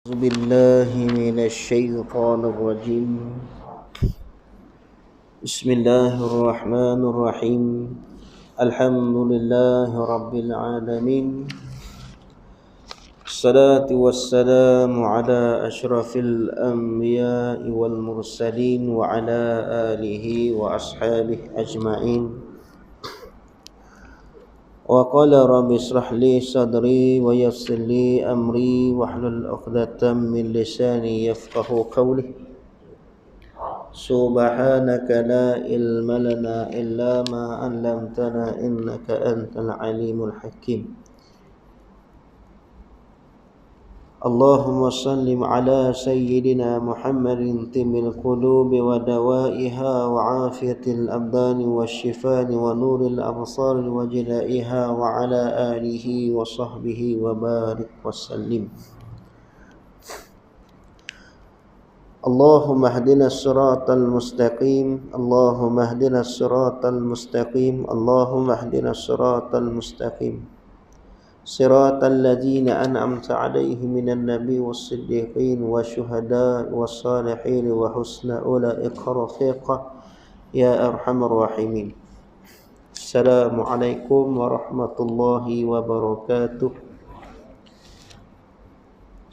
أعوذ بالله من الشيطان الرجيم. بسم الله الرحمن الرحيم. الحمد لله رب العالمين. الصلاة والسلام على أشرف الأنبياء والمرسلين وعلى آله وأصحابه أجمعين. وقال رب اشرح لي صدري ويسر لي أمري واحلل عقدة من لساني يفقه قولي. سبحانك لا علم لنا إلا ما علمتنا إنك أنت العليم الحكيم. اللهم صل على سيدنا محمد طب القلوب ودوائها وعافية الأبدان والشفاء ونور الأبصار وجلائها وعلى آله وصحبه وبارك وسلم. اللهم اهدنا الصراط المستقيم. اللهم اهدنا الصراط المستقيم. اللهم اهدنا الصراط المستقيم صراط الذين أنعمت عليهم من النبي والصديقين والشهداء والصالحين وحسن أولئك رفيقا يا أرحم الراحمين. السلام عليكم ورحمة الله وبركاته.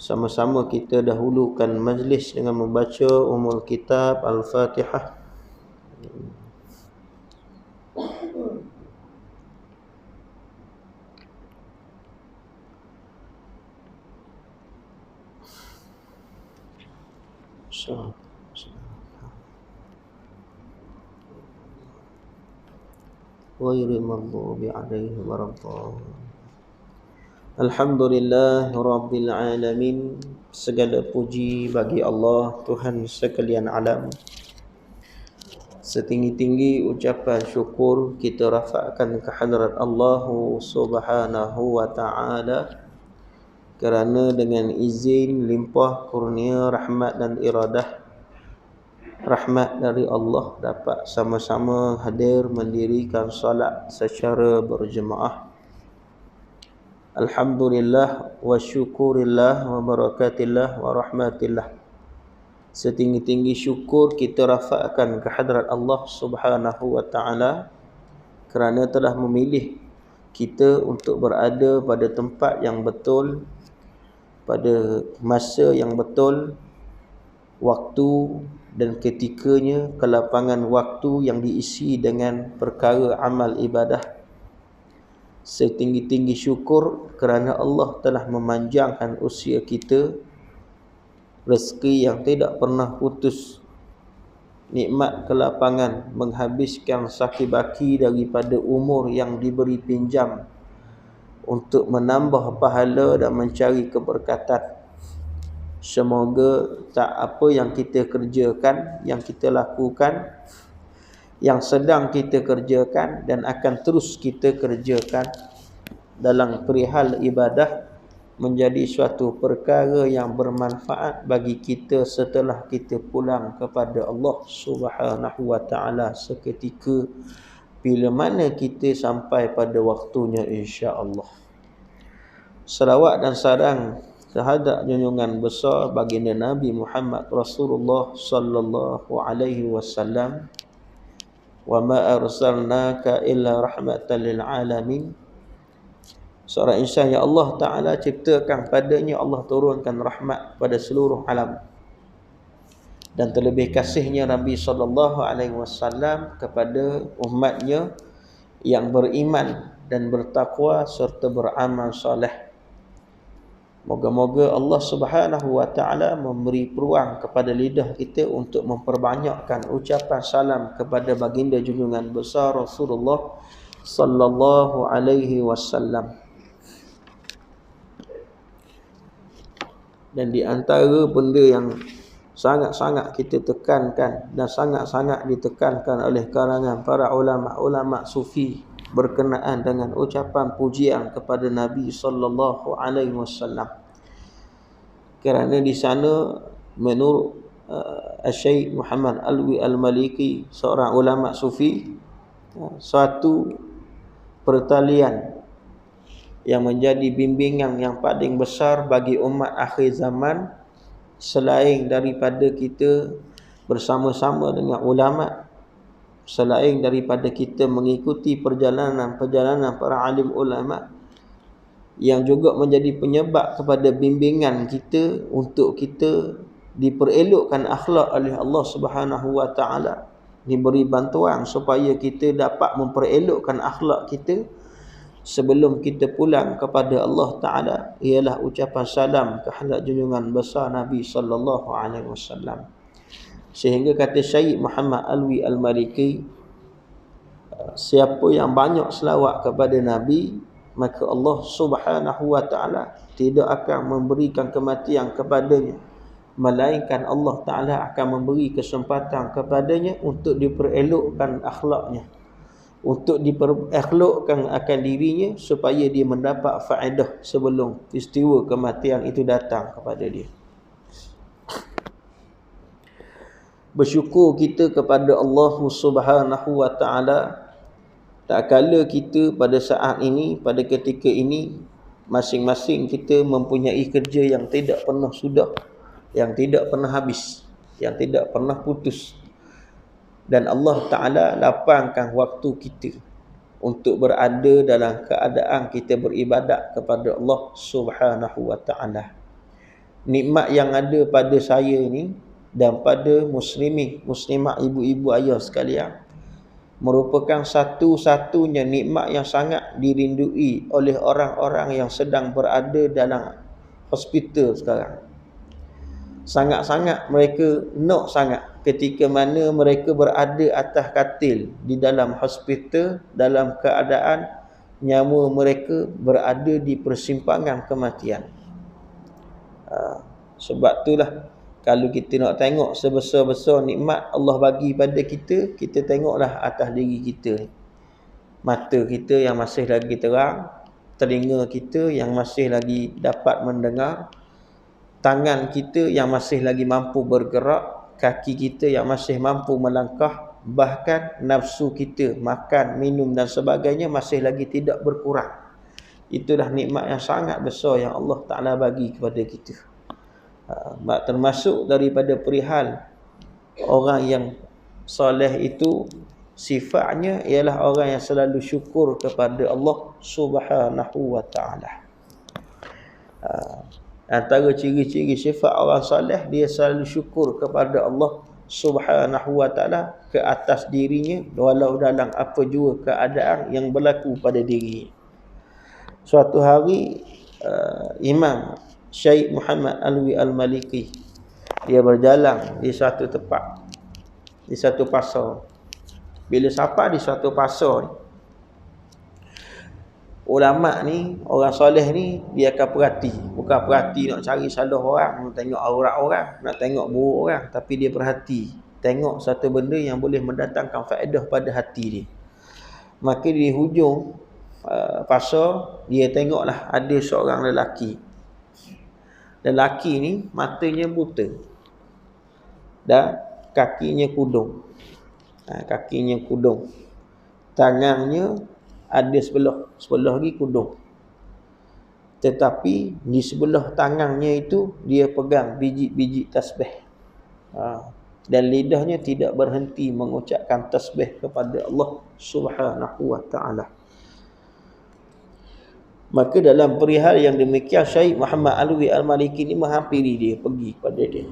Sama-sama kita dahulukan majlis dengan membaca Ummul Kitab Al-Fatihah. Ghairil maghdubi 'alaihim waladdallin. Alhamdulillah Rabbil Alamin. Segala puji bagi Allah, Tuhan sekalian alam. Setinggi-tinggi ucapan syukur kita rafakkan ke hadrat Allah Subhanahu wa ta'ala, kerana dengan izin, limpah, kurnia, rahmat dan iradah rahmat dari Allah dapat sama-sama hadir mendirikan salat secara berjemaah. Alhamdulillah wa syukurillah wa barakatillah wa rahmatillah. Setinggi-tinggi syukur kita rafakkan ke hadrat Allah Subhanahu wa ta'ala, kerana telah memilih kita untuk berada pada tempat yang betul, pada masa yang betul, waktu dan ketikanya, kelapangan waktu yang diisi dengan perkara amal ibadah. Setinggi-tinggi syukur kerana Allah telah memanjangkan usia kita, rezeki yang tidak pernah putus, nikmat kelapangan, menghabiskan saki-baki daripada umur yang diberi pinjam untuk menambah pahala dan mencari keberkatan. Semoga tak apa yang kita kerjakan, yang kita lakukan, yang sedang kita kerjakan dan akan terus kita kerjakan dalam perihal ibadah menjadi suatu perkara yang bermanfaat bagi kita setelah kita pulang kepada Allah Subhanahu wa ta'ala seketika bila mana kita sampai pada waktunya, insya-Allah. Salawat dan salam terhadap junjungan besar baginda Nabi Muhammad Rasulullah sallallahu alaihi wasallam. Wa ma arsalnaka illa rahmatan lil alamin. Seorang insan yang Allah Ta'ala ciptakan, padanya Allah turunkan rahmat pada seluruh alam. Dan terlebih kasihnya Nabi sallallahu alaihi wasallam kepada umatnya yang beriman dan bertakwa serta beramal soleh. Moga-moga Allah Subhanahu wa ta'ala memberi peluang kepada lidah kita untuk memperbanyakkan ucapan salam kepada baginda junjungan besar Rasulullah sallallahu alaihi wasallam. Dan di antara benda yang sangat-sangat kita tekankan dan sangat-sangat ditekankan oleh kalangan para ulama-ulama sufi berkenaan dengan ucapan pujian kepada Nabi sallallahu alaihi wasallam. Kerana di sana menurut Syekh Muhammad Alwi Al-Maliki, seorang ulama sufi, suatu pertalian yang menjadi bimbingan yang paling besar bagi umat akhir zaman, selain daripada kita bersama-sama dengan ulama, selain daripada kita mengikuti perjalanan para alim ulama, yang juga menjadi penyebab kepada bimbingan kita untuk kita diperelokkan akhlak oleh Allah Subhanahu wa taala, diberi bantuan supaya kita dapat memperelokkan akhlak kita sebelum kita pulang kepada Allah taala, ialah ucapan salam kehadrat junjungan besar Nabi sallallahu alaihi wasallam. Sehingga kata Syekh Muhammad Alwi Al-Maliki, siapa yang banyak selawat kepada Nabi, maka Allah Subhanahu wa taala tidak akan memberikan kematian kepadanya, melainkan Allah taala akan memberi kesempatan kepadanya untuk diperelokkan akhlaknya, untuk diperelokkan akan dirinya, supaya dia mendapat faedah sebelum peristiwa kematian itu datang kepada dia. Bersyukur kita kepada Allah Subhanahu wa taala, tak kala kita pada saat ini, pada ketika ini, masing-masing kita mempunyai kerja yang tidak pernah sudah, yang tidak pernah habis, yang tidak pernah putus. Dan Allah Ta'ala lapangkan waktu kita untuk berada dalam keadaan kita beribadat kepada Allah Subhanahu wa Ta'ala. Nikmat yang ada pada saya ni dan pada muslimat ibu-ibu ayah sekalian, merupakan satu-satunya nikmat yang sangat dirindui oleh orang-orang yang sedang berada dalam hospital sekarang. Sangat-sangat mereka nak sangat ketika mana mereka berada atas katil di dalam hospital, dalam keadaan nyawa mereka berada di persimpangan kematian. Sebab itulah, kalau kita nak tengok sebesar-besar nikmat Allah bagi pada kita, kita tengoklah atas diri kita. Mata kita yang masih lagi terang, telinga kita yang masih lagi dapat mendengar, tangan kita yang masih lagi mampu bergerak, kaki kita yang masih mampu melangkah, bahkan nafsu kita makan, minum dan sebagainya masih lagi tidak berkurang. Itulah nikmat yang sangat besar yang Allah Ta'ala bagi kepada kita. Termasuk daripada perihal orang yang soleh itu, sifatnya ialah orang yang selalu syukur kepada Allah Subhanahu wa Ta'ala. Antara ciri-ciri sifat orang soleh, dia selalu syukur kepada Allah Subhanahu wa Ta'ala ke atas dirinya, walau dalam apa jua keadaan yang berlaku pada diri. Suatu hari Imam Syekh Muhammad Alwi Al-Maliki, dia berjalan di satu tempat, di satu pasar. Bila sampai di satu pasar ni, ulama ni, orang soleh ni, dia akan perhati. Bukan perhati nak cari salah orang, nak tengok aurat orang, nak tengok buruk orang, tapi dia perhati, tengok satu benda yang boleh mendatangkan faedah pada hati dia. Maka di hujung pasar, dia tengoklah ada seorang lelaki. Lelaki ni matanya buta dan kakinya kudung. Kakinya kudung, tangannya ada sebelah lagi kudung. Tetapi di sebelah tangannya itu dia pegang biji-biji tasbih. Dan lidahnya tidak berhenti mengucapkan tasbih kepada Allah Subhanahu wa Ta'ala. Maka dalam perihal yang demikian, Syekh Muhammad Alwi Al-Maliki ni menghampiri dia, pergi kepada dia.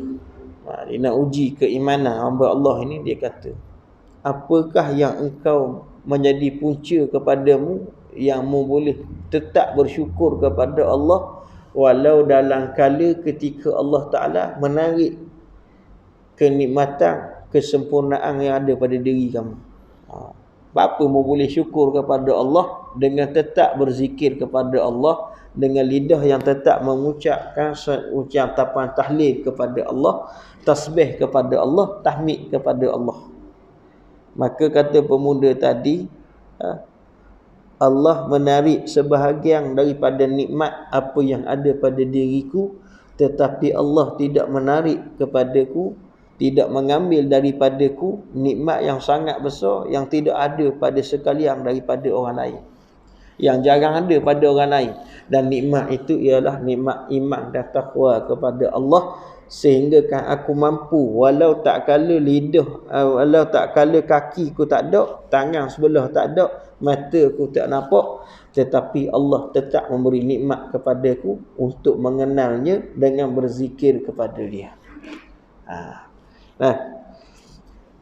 Dia nak uji keimanan hamba Allah ini. Dia kata, apakah yang engkau menjadi punca kepadamu yang mu boleh tetap bersyukur kepada Allah walau dalam kala ketika Allah Ta'ala menarik kenikmatan, kesempurnaan yang ada pada diri kamu. Apa mu boleh syukur kepada Allah dengan tetap berzikir kepada Allah, dengan lidah yang tetap mengucapkan ucapan tahlil kepada Allah, tasbih kepada Allah, tahmid kepada Allah. Maka kata pemuda tadi, Allah menarik sebahagian daripada nikmat apa yang ada pada diriku, tetapi Allah tidak menarik kepadaku, tidak mengambil daripadaku nikmat yang sangat besar yang tidak ada pada sekalian daripada orang lain. yang jarang ada pada orang lain. Dan nikmat itu ialah nikmat iman dan takwa kepada Allah, sehingga kan aku mampu walau tak kala walau tak kala kaki ku tak ada, tangan sebelah tak ada, mata ku tak nampak, tetapi Allah tetap memberi nikmat kepadaku untuk mengenalnya dengan berzikir kepada Dia.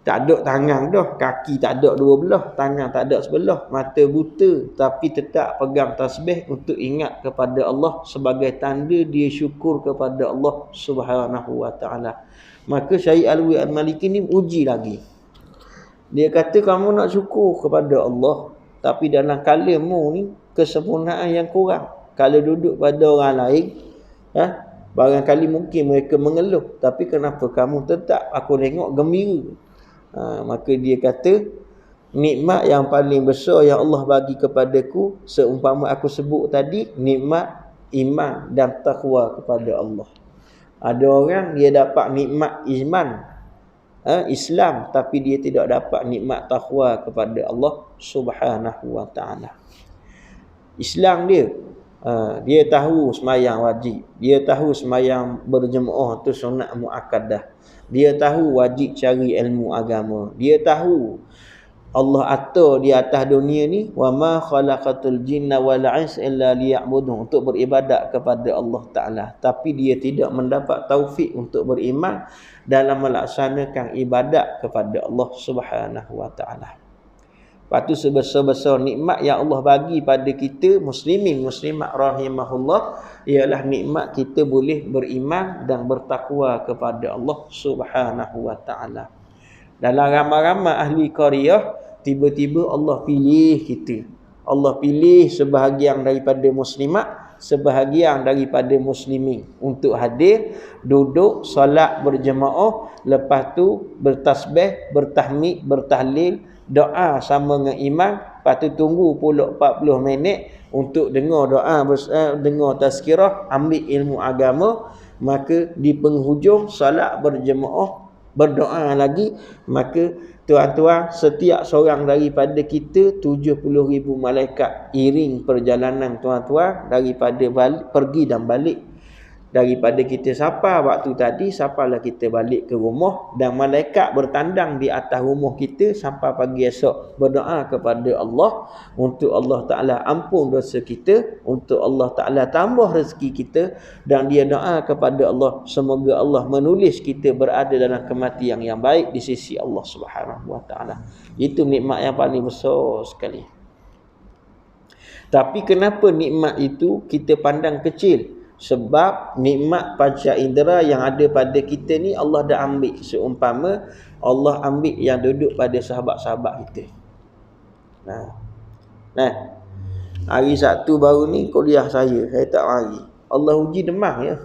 Tak ada tangan dah, kaki tak ada dua belah, tangan tak ada sebelah, mata buta, tapi tetap pegang tasbih untuk ingat kepada Allah sebagai tanda dia syukur kepada Allah Subhanahu wa taala. Maka Syekh Alwi Al-Maliki ni uji lagi. Dia kata kamu nak syukur kepada Allah, tapi dalam kalamu ni kesempurnaan yang kurang. Kalau duduk pada orang lain, barangkali mungkin mereka mengeluh, tapi kenapa kamu tetap aku tengok gembira? Maka dia kata nikmat yang paling besar yang Allah bagi kepadaku, seumpama aku sebut tadi, nikmat iman dan takwa kepada Allah. Ada orang dia dapat nikmat iman, Islam, tapi dia tidak dapat nikmat takwa kepada Allah Subhanahu wa taala. Islam dia tahu sembahyang wajib, dia tahu sembahyang berjemaah tu sunat muakkadah, dia tahu wajib cari ilmu agama, dia tahu Allah atur di atas dunia ni, wa ma khalaqatul jinna wal ins illa liya'budun, untuk beribadat kepada Allah Taala, tapi dia tidak mendapat taufik untuk beriman dalam melaksanakan ibadat kepada Allah Subhanahu wa taala. Lepas tu sebesar-besar nikmat yang Allah bagi pada kita muslimin muslimat rahimahullah ialah nikmat kita boleh beriman dan bertakwa kepada Allah Subhanahu wa taala. Dalam ramai-ramai ahli qaryah, tiba-tiba Allah pilih kita. Allah pilih sebahagian daripada muslimat, sebahagian daripada muslimin untuk hadir, duduk, solat berjemaah, lepas tu bertasbih, bertahmid, bertahlil, doa sama dengan imam, lepas tu tunggu pula 40 minit untuk dengar doa, dengar tazkirah, ambil ilmu agama. Maka di penghujung solat berjemaah, berdoa lagi, maka tuan-tuan, setiap seorang daripada kita 70,000 malaikat iring perjalanan tuan-tuan daripada pergi dan balik. Daripada kita sapa waktu tadi, sapalah kita balik ke rumah, dan malaikat bertandang di atas rumah kita sampai pagi esok, berdoa kepada Allah untuk Allah Ta'ala ampun dosa kita, untuk Allah Ta'ala tambah rezeki kita, dan dia doa kepada Allah semoga Allah menulis kita berada dalam kematian yang baik di sisi Allah Subhanahu wa taala. Itu nikmat yang paling besar sekali. Tapi kenapa nikmat itu kita pandang kecil? Sebab nikmat panca indera yang ada pada kita ni Allah dah ambil, seumpama Allah ambil yang duduk pada sahabat-sahabat kita. Hari Sabtu baru ni kuliah saya tak mari. Allah uji demam ya.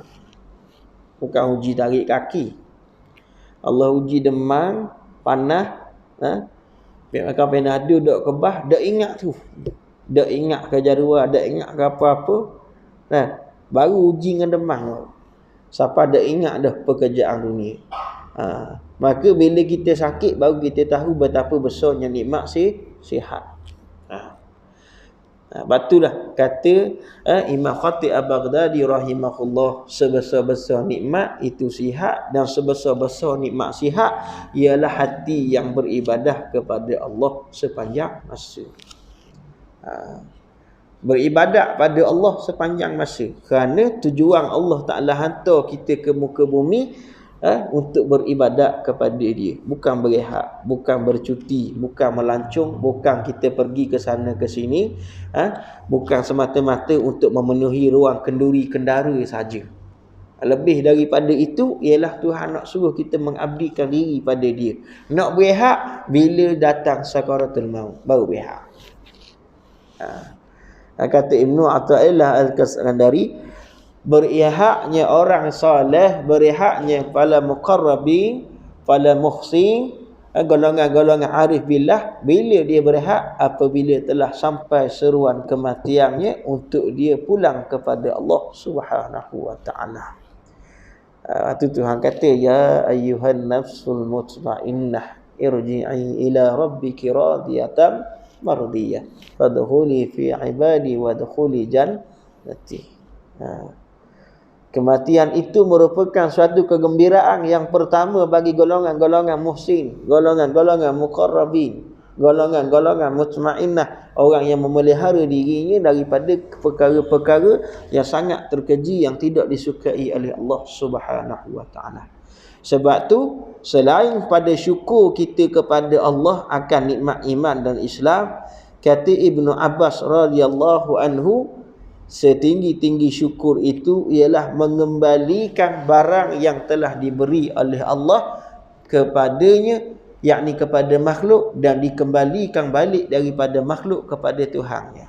Bukan uji tarik kaki. Allah uji demam, panas, makan Panado dok kebah, dak ingat tu. Dak ingat ke jadual, dak ingat ke apa-apa. Baru uji dengan demam. Siapa dah ingat dah pekerjaan dunia. Maka bila kita sakit baru kita tahu betapa besarnya nikmat sihat. Batulah kata Imam Khatib Al-Baghdadi rahimahullah, sebesar-besar nikmat itu sihat, dan sebesar-besar nikmat sihat ialah hati yang beribadah kepada Allah sepanjang masa. Beribadat pada Allah sepanjang masa, kerana tujuan Allah Ta'ala hantar kita ke muka bumi untuk beribadat kepada Dia, bukan berehat, bukan bercuti, bukan melancong, bukan kita pergi ke sana ke sini, bukan semata-mata untuk memenuhi ruang kenduri kendara saja. Lebih daripada itu ialah Tuhan nak suruh kita mengabdikan diri pada Dia. Nak berehat bila datang sakaratul maut baru berehat. Kata Ibnu Athaillah Al-Qaskandari, berihatnya orang soleh, berihatnya para muqarrabin, para muhsin, golongan-golongan arif billah, bila dia berehat apabila telah sampai seruan kematiannya untuk dia pulang kepada Allah Subhanahu wa taala. Itu Tuhan kata, ya ayyuhan nafsul mutmainnah irji'i ila rabbiki radiyatan mardiyah. Fadkhuli fi ibadi wadkhuli jannati. Kematian itu merupakan suatu kegembiraan yang pertama bagi golongan-golongan muhsin, golongan-golongan muqarrabin, golongan-golongan mutmainnah, orang yang memelihara dirinya daripada perkara-perkara yang sangat terkeji yang tidak disukai oleh Allah Subhanahu wa taala. Sebab tu selain pada syukur kita kepada Allah akan nikmat iman dan Islam, kata Ibnu Abbas radhiyallahu anhu, setinggi-tinggi syukur itu ialah mengembalikan barang yang telah diberi oleh Allah kepadanya, yakni kepada makhluk, dan dikembalikan balik daripada makhluk kepada Tuhannya.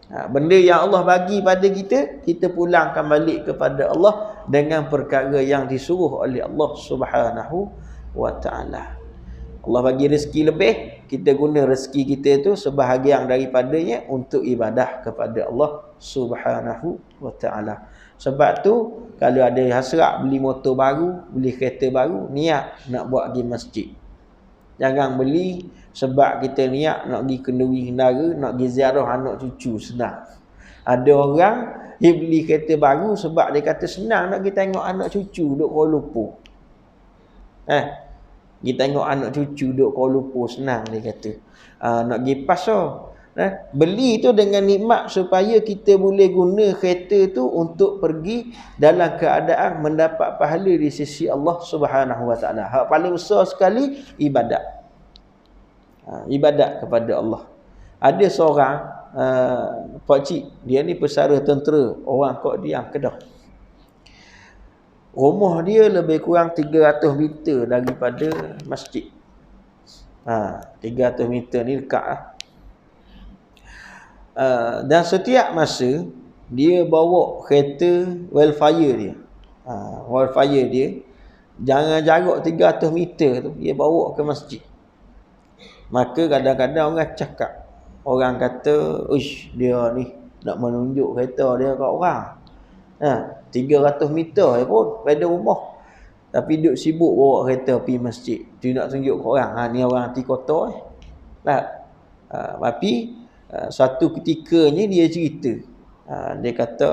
Benda yang Allah bagi pada kita, kita pulangkan balik kepada Allah dengan perkara yang disuruh oleh Allah Subhanahu wa taala. Allah bagi rezeki lebih, kita guna rezeki kita itu sebahagian daripadanya untuk ibadah kepada Allah Subhanahu wa taala. Sebab tu kalau ada hasrat beli motor baru, beli kereta baru, niat nak buat pergi masjid. Jangan beli sebab kita niat nak pergi kenduri kendara, nak pergi ziarah anak cucu, senang. Ada orang dia beli kereta baru sebab dia kata senang nak pergi tengok anak cucu duduk Kuala Lumpur. Kita tengok anak cucu duduk Kuala Lumpur, senang dia kata. Nak pergi pasar. Beli tu dengan nikmat supaya kita boleh guna kereta tu untuk pergi dalam keadaan mendapat pahala di sisi Allah Subhanahu wa taala. Hak paling besar sekali ibadat. Ibadat kepada Allah. Ada seorang pak cik, dia ni pesara tentera, orang kok diam Kedah. Rumah dia lebih kurang 300 meter daripada masjid. 300 meter ni dekat lah. Dan setiap masa dia bawa kereta wildfire dia. Wildfire dia jangan jarak 300 meter tu dia bawa ke masjid. Maka kadang-kadang orang cakap, orang kata, "Uish, dia ni nak menunjuk kereta dia kat orang." 300 meter pun pada rumah. Tapi duduk sibuk bawa kereta pergi masjid. Dia nak tunjuk ke orang, ni orang hati kotor. Tapi satu ketikanya dia cerita, dia kata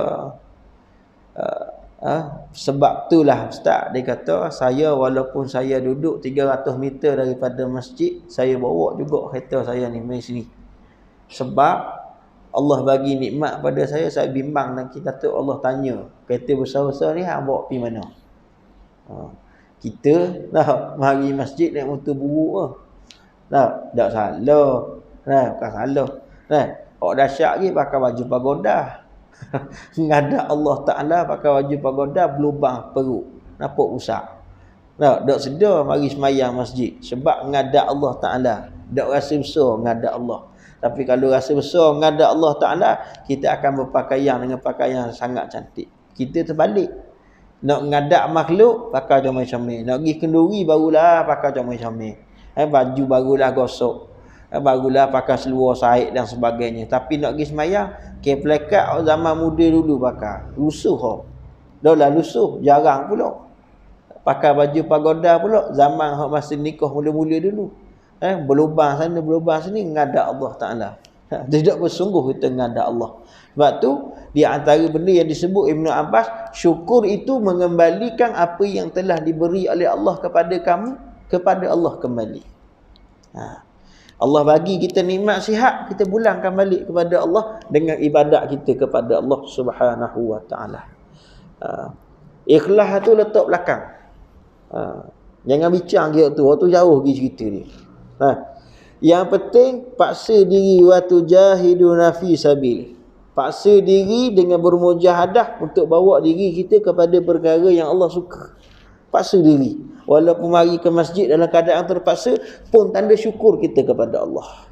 sebab itulah Ustaz, dia kata saya walaupun saya duduk 300 meter daripada masjid, saya bawa juga kereta saya ni mari sini. Sebab Allah bagi nikmat pada saya bimbang nanti kata Allah tanya, kereta besar-besar ni hang bawa pergi mana? Kita dah mari masjid naik motor buruk ke? Tak salah. Bukan salah. Orang dahsyat lagi pakai baju pagoda. Ngadak Allah Ta'ala pakai baju pagoda berlubang perut. Nampak rusak. Tak sedar mari semayang masjid. Sebab ngadak Allah Ta'ala. Tak rasa besar ngadak Allah. Tapi kalau rasa besar ngadak Allah Ta'ala, kita akan berpakaian dengan pakaian yang sangat cantik. Kita terbalik. Nak ngadak makhluk, pakai comel-comel. Nak pergi kenduri, barulah pakai comel-comel. Baju barulah gosok. Barulah pakai seluar saik dan sebagainya. Tapi nak pergi semayang, plekat zaman muda dulu pakai. Lusuh. Dah lah lusuh, jarang pula. Pakai baju pagoda pula, zaman masa nikah mula-mula dulu. Berlubang sana, berlubang sini, ngadak Allah Ta'ala. Tidak bersungguh kita ngadak Allah. Sebab tu, di antara benda yang disebut Ibnu Abbas, syukur itu mengembalikan apa yang telah diberi oleh Allah kepada kamu, kepada Allah kembali. Allah bagi kita nikmat sihat, kita pulangkan balik kepada Allah dengan ibadat kita kepada Allah Subhanahu wa taala. Ikhlas tu letak belakang. Jangan bincang dia tu, waktu jauh pergi cerita dia. Yang penting paksa diri wa tujahiduna fi sabil. Paksa diri dengan bermujahadah untuk bawa diri kita kepada perkara yang Allah suka. Paksa diri. Walaupun mari ke masjid dalam keadaan terpaksa pun tanda syukur kita kepada Allah.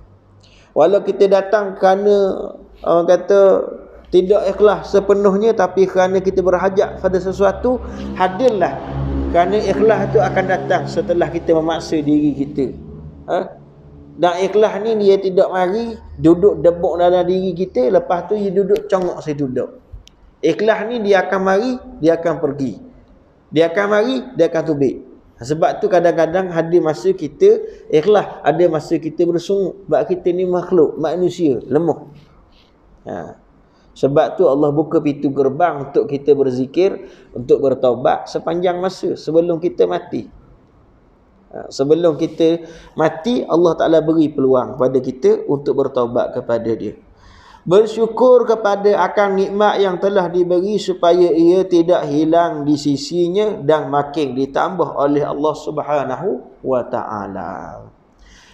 Walau kita datang kerana orang kata tidak ikhlas sepenuhnya, tapi kerana kita berhajat pada sesuatu, hadirlah. Kerana ikhlas itu akan datang setelah kita memaksa diri kita. Dan ikhlas ni dia tidak mari duduk debuk dalam diri kita, lepas tu dia duduk congok saya duduk. Ikhlas ni dia akan mari, dia akan pergi. Dia akan mari, dia akan tubik. Sebab tu kadang-kadang ada masa kita ikhlas, ada masa kita bersungut. Sebab kita ni makhluk, manusia, lemah. Sebab tu Allah buka pintu gerbang untuk kita berzikir, untuk bertaubat sepanjang masa sebelum kita mati. Sebelum kita mati, Allah Ta'ala beri peluang kepada kita untuk bertaubat kepada Dia. Bersyukur kepada akan nikmat yang telah diberi supaya ia tidak hilang di sisinya dan makin ditambah oleh Allah Subhanahu wa Ta'ala.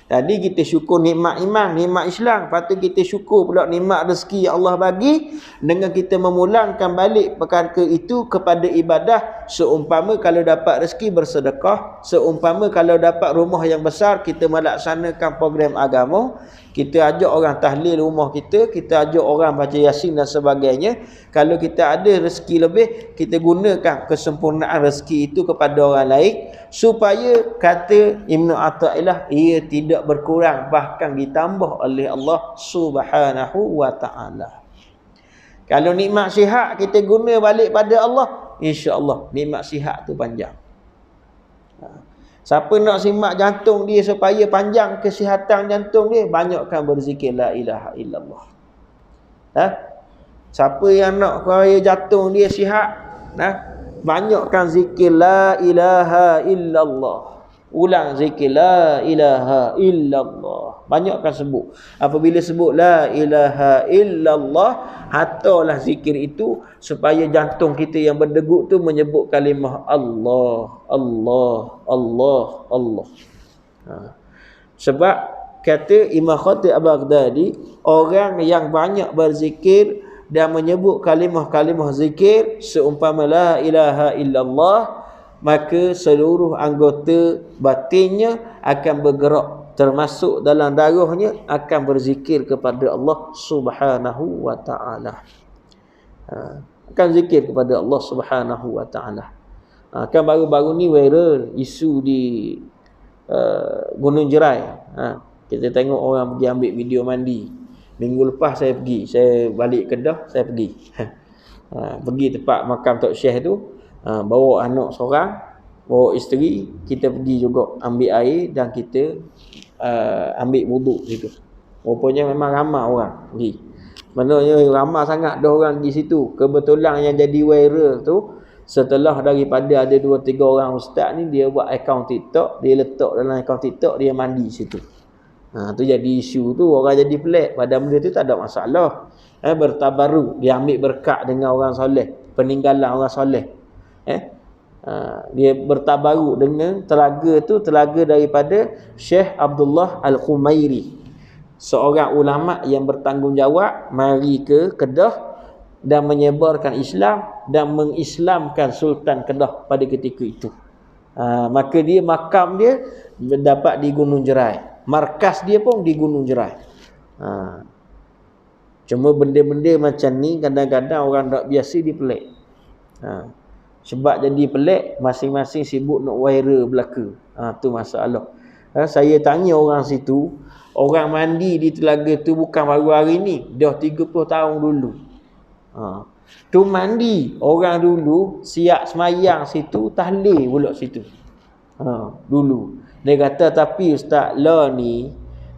Jadi kita syukur nikmat iman, nikmat Islam. Lepas tu kita syukur pula nikmat rezeki yang Allah bagi dengan kita memulangkan balik perkara itu kepada ibadah. Seumpama kalau dapat rezeki bersedekah, seumpama kalau dapat rumah yang besar kita melaksanakan program agama, kita ajak orang tahlil rumah kita, kita ajak orang baca Yasin dan sebagainya. Kalau kita ada rezeki lebih, kita gunakan kesempurnaan rezeki itu kepada orang lain supaya kata Ibn Athaillah ia tidak berkurang bahkan ditambah oleh Allah Subhanahu wa Ta'ala. Kalau nikmat sihat kita guna balik pada Allah, insya-Allah nikmat sihat tu panjang. Siapa nak simak jantung dia supaya panjang kesihatan jantung dia, banyakkan berzikir la ilaha illallah. Siapa yang nak supaya jantung dia sihat, banyakkan zikir la ilaha illallah. Ulang zikir la ilaha illallah. Banyakkan sebut. Apabila sebut la ilaha illallah, hatalah zikir itu supaya jantung kita yang berdegup tu menyebut kalimah Allah, Allah, Allah, Allah. Sebab kata Imam Khatib Al-Baghdadi, orang yang banyak berzikir dan menyebut kalimah-kalimah zikir seumpama la ilaha illallah, maka seluruh anggota batinnya akan bergerak, termasuk dalam darahnya akan berzikir kepada Allah Subhanahu wa Ta'ala. Akan zikir kepada Allah Subhanahu wa Ta'ala. Kan baru-baru ni viral isu di Gunung Jerai. Kita tengok orang pergi ambil video mandi. Minggu lepas saya pergi, saya balik Kedah, saya pergi. Pergi tempat makam Tok Syekh tu, bawa anak seorang, bawa isteri, kita pergi juga ambil air dan kita ambil wuduk situ. Rupanya memang ramai orang pergi. Maknanya ramai sangat dah orang di situ. Kebetulan yang jadi viral tu, setelah daripada ada 2-3 orang ustaz ni, dia buat akaun TikTok, dia letak dalam akaun TikTok, dia mandi situ. Tu jadi isu tu, orang jadi pelik. Pada benda tu tak ada masalah. Bertabaruk, dia ambil berkat dengan orang soleh, peninggalan orang soleh. Dia bertabaruk dengan telaga tu, telaga daripada Syekh Abdullah Al-Khumairi, seorang ulama yang bertanggungjawab mari ke Kedah dan menyebarkan Islam dan mengislamkan Sultan Kedah pada ketika itu. Maka dia makam dia dapat di Gunung Jerai, markas dia pun di Gunung Jerai. Cuma benda-benda macam ni kadang-kadang orang tak biasa dia pelik. Sebab jadi pelik, masing-masing sibuk nak viral belaka. Tu masalah. Saya tanya orang situ, orang mandi di telaga tu bukan baru hari ni, dah 30 tahun dulu. Tu mandi, orang dulu siap semayang situ, tahlil pula situ. Dulu. Dia kata, tapi ustaz lah ni,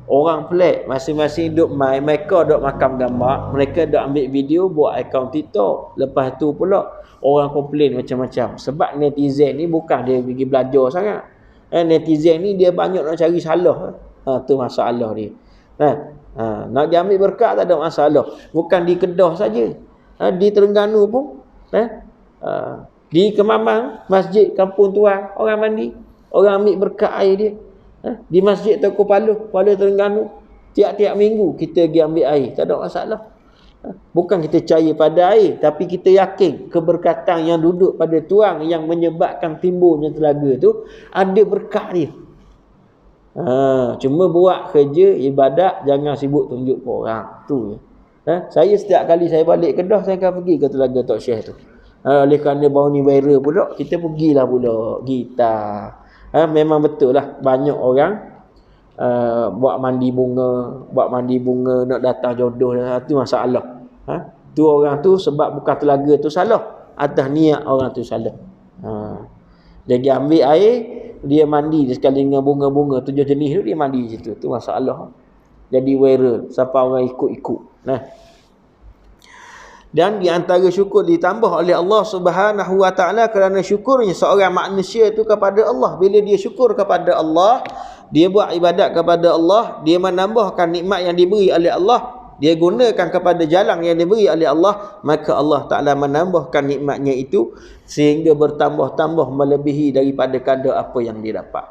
orang pelik, masing-masing duk main, mereka duk makam gambar, mereka duk ambil video, buat akaun TikTok. Lepas tu pula, orang komplain macam-macam. Sebab netizen ni bukan dia pergi belajar sangat. Netizen ni dia banyak nak cari salah. Tu masalah dia. Nak ambil berkat tak ada masalah. Bukan di Kedah saja. Di Terengganu pun. Di Kemamang, masjid Kampung Tuan, orang mandi. Orang ambil berkat air dia. Di masjid Toko Paluh, Kuala Terengganu, tiap-tiap minggu kita pergi ambil air. Tak ada masalah. Bukan kita percaya pada air, tapi kita yakin keberkatan yang duduk pada tuang yang menyebabkan timbulnya telaga tu ada berkat dia. Cuma buat kerja ibadat, jangan sibuk tunjuk ke orang tu. Saya setiap kali saya balik Kedah, saya akan pergi ke telaga Tok Syekh tu. Oleh kerana baru ni viral pula, kita pergilah pula kita. Memang betul lah, banyak orang buat mandi bunga nak datang jodoh, tu masalah. Tu orang tu sebab bukan telaga tu salah, atas niat orang tu salah. Dia pergi ambil air, dia mandi sekali dengan bunga-bunga 7 jenis tu, dia mandi situ. Tu masalah. Jadi viral sampai orang ikut-ikut. Nah. Dan di antara syukur ditambah oleh Allah Subhanahu wa taala kerana syukurnya seorang manusia itu kepada Allah. Bila dia syukur kepada Allah, dia buat ibadat kepada Allah, dia menambahkan nikmat yang diberi oleh Allah, dia gunakan kepada jalan yang diberi oleh Allah, maka Allah Ta'ala menambahkan nikmatnya itu sehingga bertambah-tambah melebihi daripada kadar apa yang dia dapat.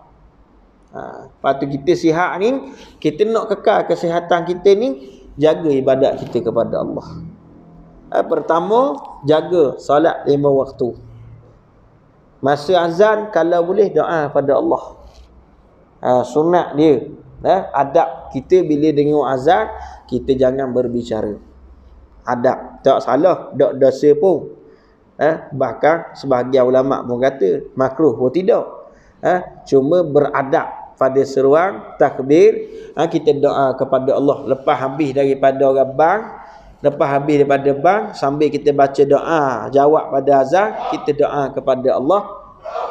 Lepas tu kita sihat ni, kita nak kekal kesihatan kita ni, jaga ibadat kita kepada Allah. Pertama, jaga solat 5 waktu. Masa azan kalau boleh doa pada Allah. Sunat dia. Adab kita bila dengar azan, kita jangan berbicara. Adab. Tak salah, tak dosa pun. Bahkan sebahagian ulama' pun kata makruh pun tidak. Cuma beradab pada seruan takbir, kita doa kepada Allah lepas habis daripada orang bang, lepas habis daripada bang, sambil kita baca doa jawab pada azan, kita doa kepada Allah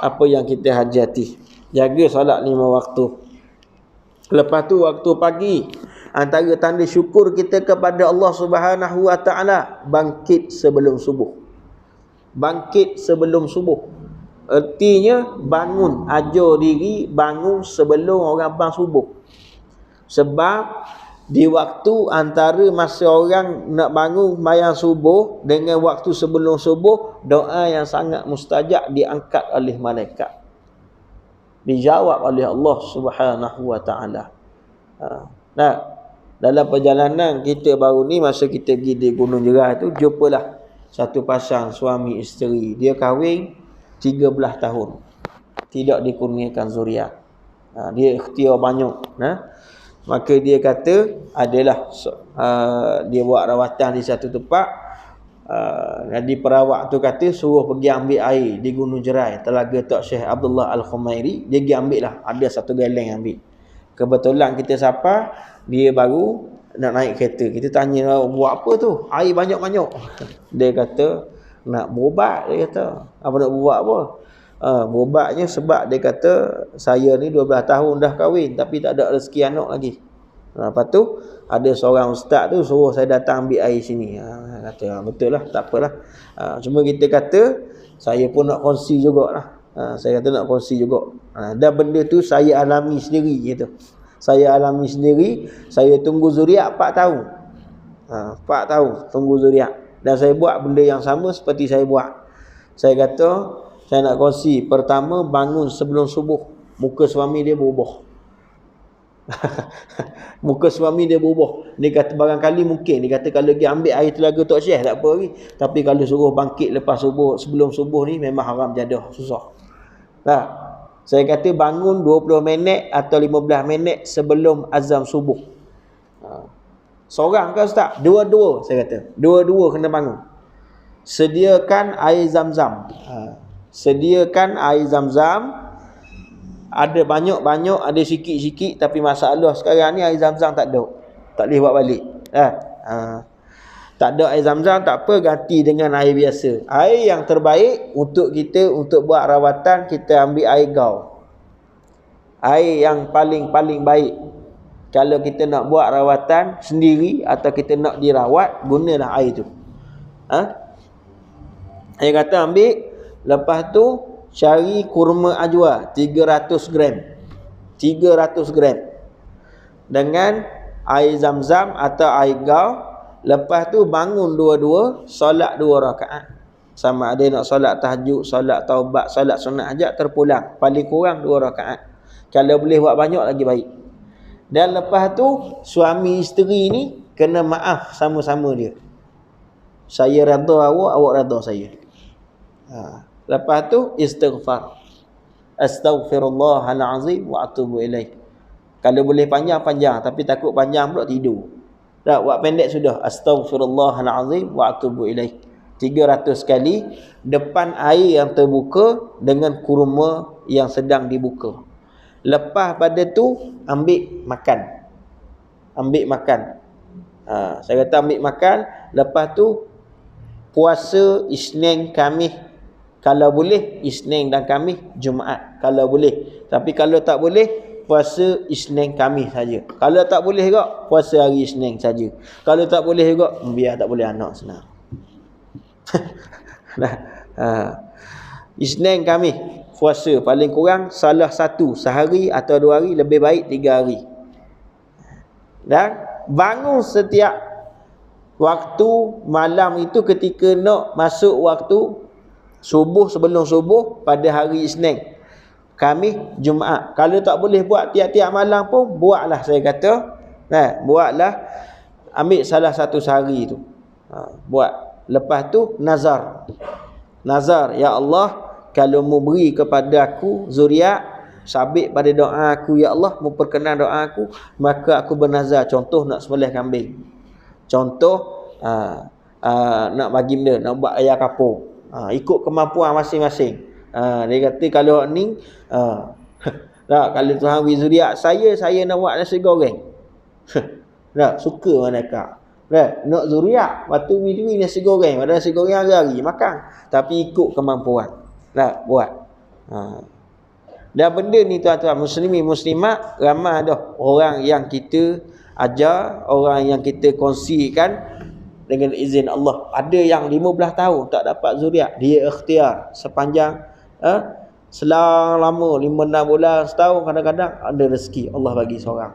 apa yang kita hajati. Jaga solat 5 waktu. Lepas tu waktu pagi, antara tanda syukur kita kepada Allah Subhanahu wa taala, bangkit sebelum subuh. Bangkit sebelum subuh. Artinya bangun, ajar diri bangun sebelum orang bang subuh. Sebab di waktu antara masa orang nak bangun sembahyang subuh dengan waktu sebelum subuh, doa yang sangat mustajab diangkat oleh malaikat, dijawab oleh Allah Subhanahu wa taala. Nah, dalam perjalanan kita baru ni, masa kita pergi di Gunung Jerai tu, jumpalah satu pasang suami isteri. Dia kahwin 13 tahun, tidak dikurniakan zuriat. Dia ikhtiar banyak. Maka dia kata adalah dia buat rawatan di satu tempat. Jadi perawat tu kata suruh pergi ambil air di Gunung Jerai, Telaga Tok Syekh Abdullah Al-Khumairi. Dia pergi ambil lah, ada 1 galeng ambil. Kebetulan kita sapa, dia baru nak naik kereta. Kita tanya, buat apa tu? Air banyak-banyak. Dia kata nak berubat. Dia kata, apa nak berubat apa? Berubatnya sebab dia kata saya ni 12 tahun dah kahwin tapi tak ada rezeki anak lagi. Lepas tu ada seorang ustaz tu suruh saya datang ambil air sini. Kata betul lah, tak apalah. Cuma kita kata saya pun nak kongsi jugalah. Saya kata nak kongsi juga. Dan benda tu saya alami sendiri gitu. Saya alami sendiri. Saya tunggu zuriat 4 tahun. 4 tahun tunggu zuriat. Dan saya buat benda yang sama seperti saya buat. Saya kata saya nak kongsi. Pertama, bangun sebelum subuh, muka suami dia berubah. Muka suami dia berubah. Dia kata barangkali mungkin, dia kata kalau dia ambil air Telaga Tok Syekh tak apa lagi. Tapi kalau suruh bangkit lepas subuh, sebelum subuh ni memang haram jadah, susah. Saya kata bangun 20 minit atau 15 minit sebelum azan subuh. Seorang ke ustaz? Dua-dua saya kata. Dua-dua kena bangun. Sediakan air zam-zam. Sediakan air zam-zam. Ada banyak-banyak, ada sikit-sikit. Tapi masalah sekarang ni air zam-zam tak ada. Tak boleh buat balik. Tak ada air zam-zam, tak apa, ganti dengan air biasa. Air yang terbaik untuk kita, untuk buat rawatan, kita ambil air gau. Air yang paling-paling baik. Kalau kita nak buat rawatan sendiri atau kita nak dirawat, gunalah air tu. Saya kata ambil, lepas tu cari kurma ajwa 300 gram. 300 gram. Dengan air zam-zam atau air gau. Lepas tu bangun dua-dua, solat 2 rakaat. Sama ada nak solat tahajud, solat taubat, solat sunat hajat, terpulang. Paling kurang 2 rakaat. Kalau boleh buat banyak lagi baik. Dan lepas tu suami isteri ni kena maaf sama-sama dia. Saya redha awak, awak redha saya. Lepas tu istighfar. Astaghfirullahal azim wa atubu ilaih. Kalau boleh panjang-panjang, tapi takut panjang pula tidur. Tak, buat pendek sudah. Astaghfirullahal azim wa atubu ilaih. 300 kali depan air yang terbuka dengan kurma yang sedang dibuka. Lepas pada tu ambil makan. Ambil makan. Saya kata ambil makan. Lepas tu puasa Isnin, Khamis, Kalau boleh Isnin dan Khamis, Jumaat kalau boleh. Tapi kalau tak boleh, puasa Isnin Khamis saja. Kalau tak boleh juga, puasa hari Isnin saja. Kalau tak boleh juga, biar tak boleh anak senang. Nah, Isnin Khamis puasa paling kurang salah satu sehari atau 2 hari, lebih baik 3 hari. Dan bangun setiap waktu malam itu ketika nak masuk waktu subuh, sebelum subuh pada hari Isnin, Khamis, Jumaat. Kalau tak boleh buat tiap-tiap malam pun, buatlah, saya kata. Buatlah, ambil salah satu sehari tu. Buat. Lepas tu nazar. Nazar, ya Allah, kalau mu beri kepada aku zuriat, sabit pada doa aku, ya Allah, mu perkenan doa aku, maka aku bernazar. Contoh nak sembelih kambing. Contoh nak bagi benda, nak buat ayam kapur. Ikut kemampuan masing-masing. Dia kata kalau ni kalau Tuhan beri zuriat saya nak buat nasi goreng. Suka mereka. Nak zuriat, waktu beri nasi goreng, ada nasi goreng hari-hari makan, tapi ikut kemampuan. Buat. Dan benda ni tuan-tuan muslimin muslimat, ramai dah orang yang kita ajar, orang yang kita kongsikan dengan izin Allah. Ada yang 15 tahun tak dapat zuriat, dia ikhtiar sepanjang selang lama 5-6 bulan, setahun, kadang-kadang ada rezeki Allah bagi seorang.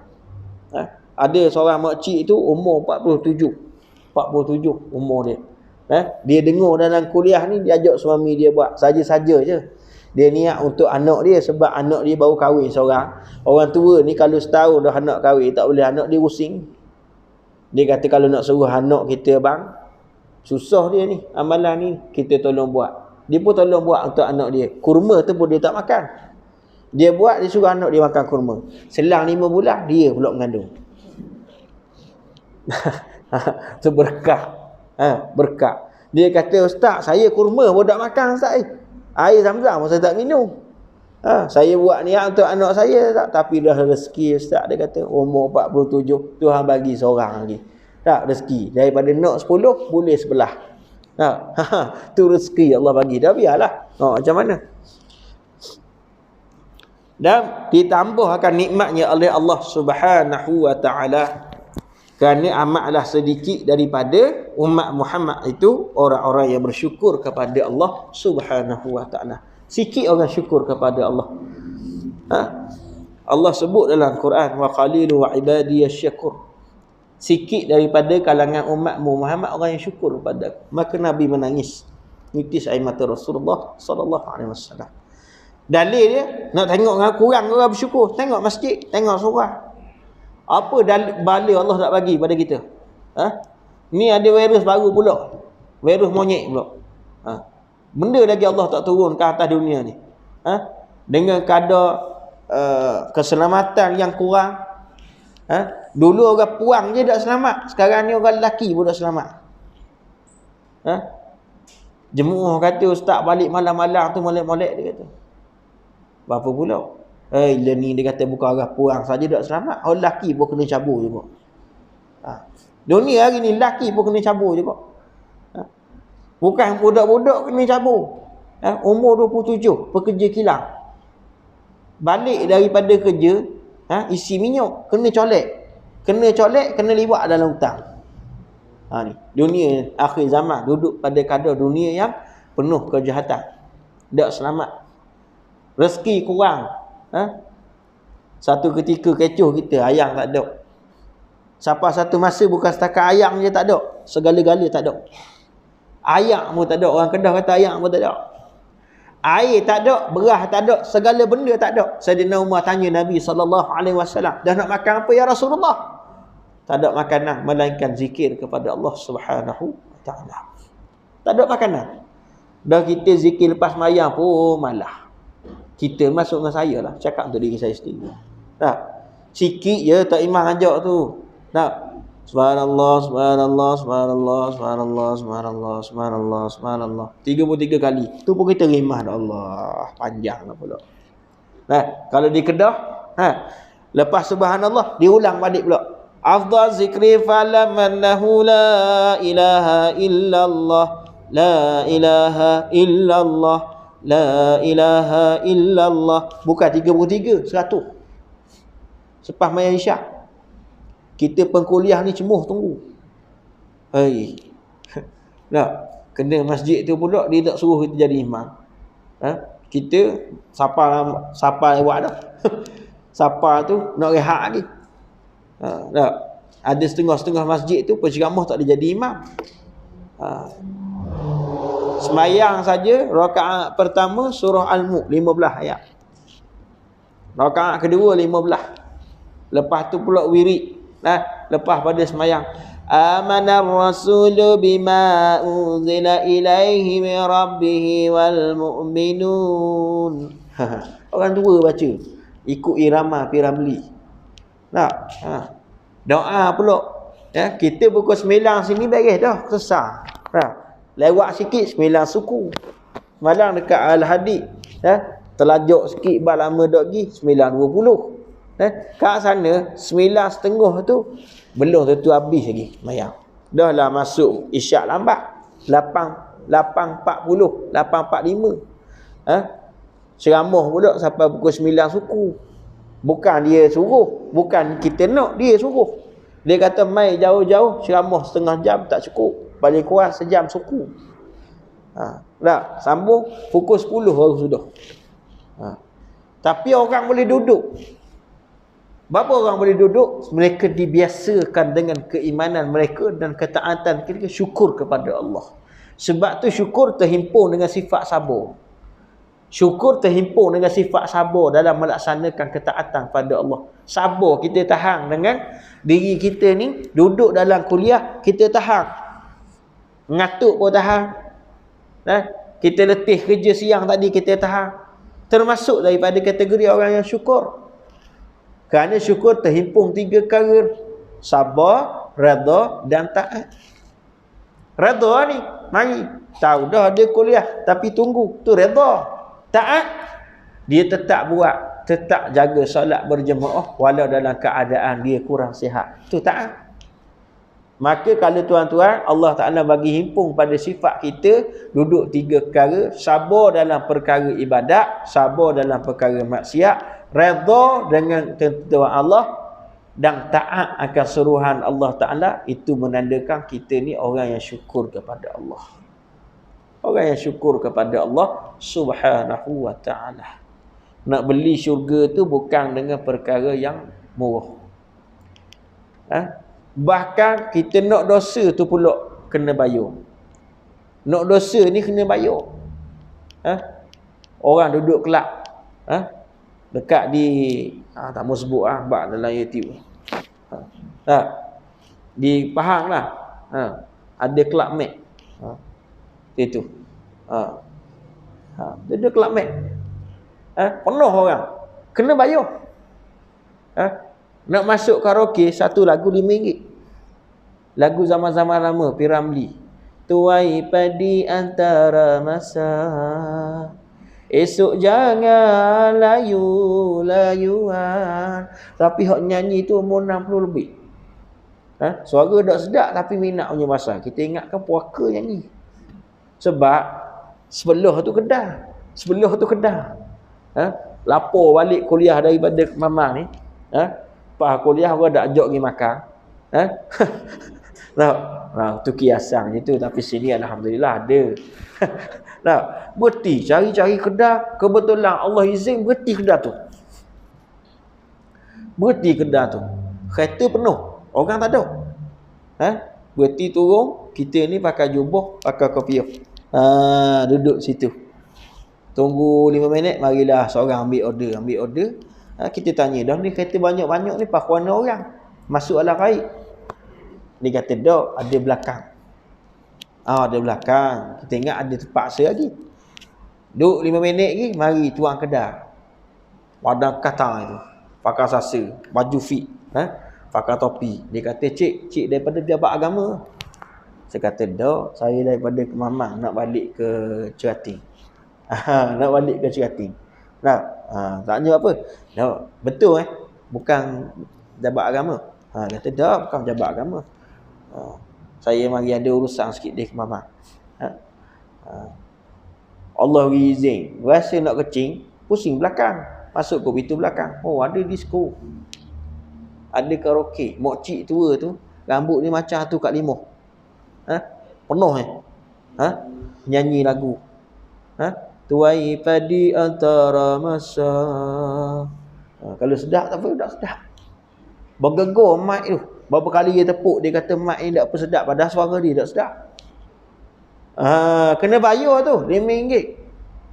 Ada seorang makcik tu umur 47 umur dia. Dia dengar dalam kuliah ni, dia ajak suami dia buat saja-saja je. Dia niat untuk anak dia, sebab anak dia baru kahwin seorang. Orang tua ni kalau setahun dah anak kahwin, tak boleh, anak dia pusing. Dia kata kalau nak suruh anak kita, bang, susah dia ni, amalan ni, kita tolong buat. Dia pun tolong buat untuk anak dia. Kurma tu pun dia tak makan. Dia buat, dia suruh anak dia makan kurma. Selang 5 bulan, dia pula mengandung. Itu berkah. Berkah. Dia kata, ustaz, saya kurma pun tak makan, ustaz. Air Zam-Zam pun saya tak minum. Saya buat niat untuk anak saya, tapi dah rezeki, ustaz. Dia kata umur 47 Tuhan bagi seorang lagi. Tak rezeki. Daripada nak 10 boleh 11. Tu rezeki Allah bagi. Dah biarlah. Macam mana? Dan ditambahkan nikmatnya oleh Allah Subhanahu wa taala. Kerana amatlah sedikit daripada umat Muhammad itu orang-orang yang bersyukur kepada Allah Subhanahu wa taala. Sikit orang syukur kepada Allah. Allah sebut dalam Quran, wa qalilu wa ibadiyasy syakur. Sikit daripada kalangan umatmu Muhammad orang yang syukur kepada aku. Maka Nabi menangis, nitis air mata Rasulullah sallallahu alaihi wasallam. Dalil dia nak tengok kurang orang bersyukur, tengok masjid, tengok surah. Apa bala Allah nak bagi pada kita? Ni ada virus baru pula, virus monyet pula. Benda lagi Allah tak turun ke atas dunia ni. Dengan kadar keselamatan yang kurang. Dulu orang puang je tak selamat, sekarang ni orang lelaki pun tak selamat. Jemaah kata ustaz balik malam-malam tu molek-molek, dia kata. Berapa pula? Dia ni dia kata bukan orang puang saja tak selamat, orang lelaki pun kena cabur juga. Dunia hari ni lelaki pun kena cabur juga. Bukan budak-budak kena cabur. Umur 27, pekerja kilang. Balik daripada kerja, isi minyak, kena colek. Kena libat dalam hutang. Ni dunia akhir zaman duduk pada kadar dunia yang penuh kejahatan. Tak selamat. Rezeki kurang. Satu ketika kecoh kita, ayam tak ada. Sampai satu masa bukan setakat ayam je tak ada, segala-gala tak ada. Ayam pun tak ada, orang Kedah kata ayam pun tak ada. Air tak ada, beras tak ada, segala benda tak ada. Sayyidina Umar tanya Nabi SAW, dah nak makan apa ya Rasulullah? Tak ada makanan melainkan zikir kepada Allah Subhanahu wa taala. Tak ada makanan. Dah kita zikir lepas mayang pun malah. Kita masuk dengan saya lah, cakap untuk diri saya sendiri. Tak. Sikit je tak imam ajak tu. Tak. Subhanallah, subhanallah, subhanallah, subhanallah, subhanallah, subhanallah, subhanallah. 33 kali. Tu pun kita rimah dah Allah. Panjang lah pula. Kalau di Kedah, lepas subhanallah, diulang balik pula. Afdal zikri falam annahu la ilaha illallah. La ilaha illallah. La ilaha illallah. Bukan 33, 100. Selepas mayang isyak. Kita pengkuliah ni cemuh tunggu. Hai. Tak, kena masjid tu pula dia tak suruh kita jadi imam. Kita sapa lewat dah. Sapa tu nak rehat lagi. Tak. Ada setengah-setengah masjid tu penceramah tak ada jadi imam. Semayang saja rakaat pertama surah Al-Mulk 15 ayat. Rakaat kedua 15. Lepas tu pula wirid. Lepas pada semayang, amanar rasulu bima unzila ilaihi min rabbih wal mu'minun. Orang tua baca ikut irama Piramli. Doa pula. Ya, kita pukul 9 sini beres dah, selesai. Lewat sikit 9 suku. Semalam dekat Al-Hadid, terlajuk sikit bab lama dok gi 9.20. Kat sana 9.30 tu belum tentu habis lagi mayang. Dah lah masuk isyak lambat. 8.40, 8.45. Ceramah pula sampai pukul 9 suku. Bukan dia suruh, bukan kita nak, dia suruh. Dia kata mai jauh-jauh ceramah setengah jam tak cukup. Paling kurang sejam suku. Tak, sambung pukul 10 baru sudah. Tapi orang boleh duduk. Berapa orang boleh duduk? Mereka dibiasakan dengan keimanan mereka dan ketaatan mereka, syukur kepada Allah. Sebab tu syukur terhimpun dengan sifat sabar. Syukur terhimpun dengan sifat sabar dalam melaksanakan ketaatan pada Allah. Sabar kita tahan dengan diri kita ni, duduk dalam kuliah kita tahan. Ngatuk pun tahan. Kita letih kerja siang tadi kita tahan. Termasuk daripada kategori orang yang syukur. Kerana syukur terhimpun 3 perkara: sabar, redha dan taat. Redha ni, mari tahu dah ada kuliah tapi tunggu, tu redha. Taat, dia tetap buat, tetap jaga solat berjemaah walau dalam keadaan dia kurang sihat. Tu taat. Maka kalau tuan-tuan Allah Ta'ala bagi himpun pada sifat kita, duduk 3 perkara: sabar dalam perkara ibadat, sabar dalam perkara maksiat, redha dengan ketentuan Allah, dan taat akan suruhan Allah Ta'ala. Itu menandakan kita ni orang yang syukur kepada Allah. Orang yang syukur kepada Allah Subhanahu wa Ta'ala. Nak beli syurga tu bukan dengan perkara yang murah. Bahkan kita nak dosa tu pula kena bayar. Nak dosa ni kena bayar. Orang duduk kelab. Dekat di tak mau sebut bab dalam YouTube. Di Pahang lah. Ada kelab mat. Itu. Duduk kelab mat. Penuh orang. Kena bayar. Nak masuk karaoke satu lagu RM5. Lagu zaman-zaman lama Piramli. Tuai padi antara masa, esok jangan layu-layuan. Tapi hak nyanyi tu umur 60 lebih. Suara dak sedap tapi minat punya masa. Kita ingatkan puaka nyanyi. Sebab sebelah tu Kedah. Sebelah tu Kedah. Lapor balik kuliah daripada Mamang ni. Lepas kuliah orang dak ajak pergi makan. Nah, tu kiasan itu, tapi sini alhamdulillah ada. Nah, berhenti cari-cari Kedah, kebetulan Allah izin berhenti Kedah tu. Berhenti Kedah tu. Kereta penuh, orang tak ada. Berhenti turun, kita ni pakai jubah, pakai kopiah. Duduk situ. Tunggu 5 minit, marilah seorang ambil order. Kita tanya, dah ni kereta banyak-banyak ni pak warna orang. Masuk alam raib. Dia kata, "Dok, ada belakang." Ada belakang. Kita ingat ada terpaksa lagi. Duduk 5 minit lagi, mari tuang Kedah. Padang kata itu. Pakai sasa, baju fit, pakai topi. Dia kata, "Cik daripada pejabat agama." Saya kata, "Dok, saya daripada Mamang nak balik ke Cerating." Nak balik ke Cerating. Tanya apa? "Dok, betul bukan pejabat agama?" Kata, "Dok, bukan pejabat agama. Saya mari ada urusan sikit dia ke Mamang." Allah izin, rasa nak kecing, pusing belakang, masuk ke pintu belakang. Oh, ada disko. Ada karaoke. Mokcik tua tu, rambut ni macam tu Kak Limoh. Penuh nyanyi lagu. Tuai padi antara masa. Kalau sedap tak apa, tak sedap. Bergegar mic tu. Berapa kali dia tepuk, dia kata mic ni tak apa sedap, padahal suara dia tak sedap. Kena bayar tu RM5.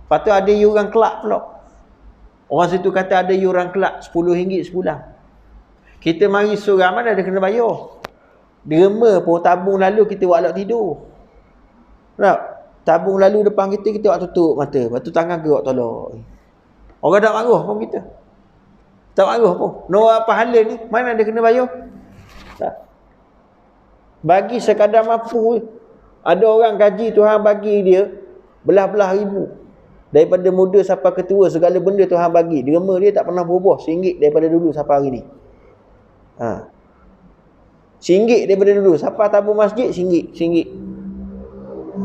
Lepas tu ada yuran kelab pula. Orang situ kata ada yuran kelab RM10 sebulan. Kita mari surau mana ada kena bayar. Derma pun tabung lalu kita buat alat tidur. Tak? Tabung lalu depan kita buat tutup mata. Lepas tu tangan gerak tolak. Orang tak marah pun kita. Tak marah pun. Noah pahala ni mana ada kena bayar. Tak? Bagi sekadar mampu. Ada orang gaji Tuhan bagi dia belah-belah ribu. Daripada muda sampai ketua, segala benda Tuhan bagi. Derma dia tak pernah berubah RM1 daripada dulu sampai hari ni. RM1 daripada dulu sampai tabung masjid RM1.